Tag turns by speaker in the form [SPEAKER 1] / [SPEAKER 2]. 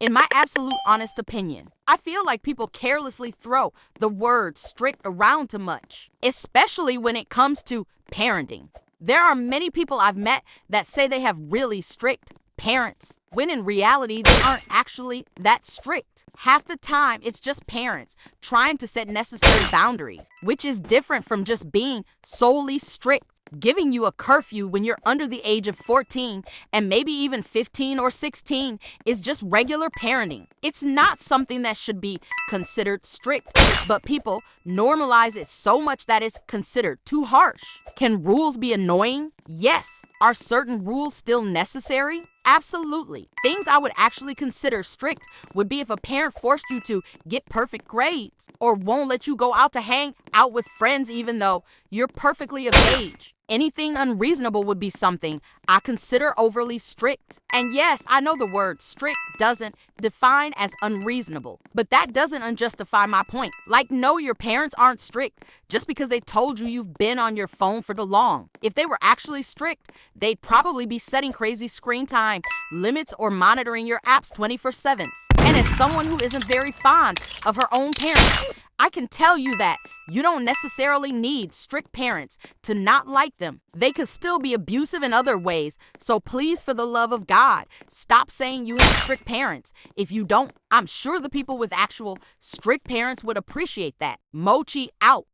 [SPEAKER 1] In my absolute honest opinion, I feel like people carelessly throw the word strict around too much, especially when it comes to parenting. There are many people I've met that say they have really strict parents, when in reality they aren't actually that strict. Half the time, it's just parents trying to set necessary boundaries, which is different from just being solely strict. Giving you a curfew when you're under the age of 14 and maybe even 15 or 16 is just regular parenting. It's not something that should be considered strict, but people normalize it so much that it's considered too harsh. Can rules be annoying? Yes. Are certain rules still necessary? Absolutely. Things I would actually consider strict would be if a parent forced you to get perfect grades or won't let you go out to hang out with friends even though you're perfectly of age. Anything unreasonable would be something I consider overly strict. And yes, I know the word strict doesn't define as unreasonable, but that doesn't unjustify my point. Like, no, your parents aren't strict just because they told you you've been on your phone for too long. If they were actually strict, they'd probably be setting crazy screen time limits or monitoring your apps 24/7. And as someone who isn't very fond of her own parents, I can tell you that you don't necessarily need strict parents to not like them. They could still be abusive in other ways. So please, for the love of God, stop saying you have strict parents. If you don't, I'm sure the people with actual strict parents would appreciate that. Mochi out.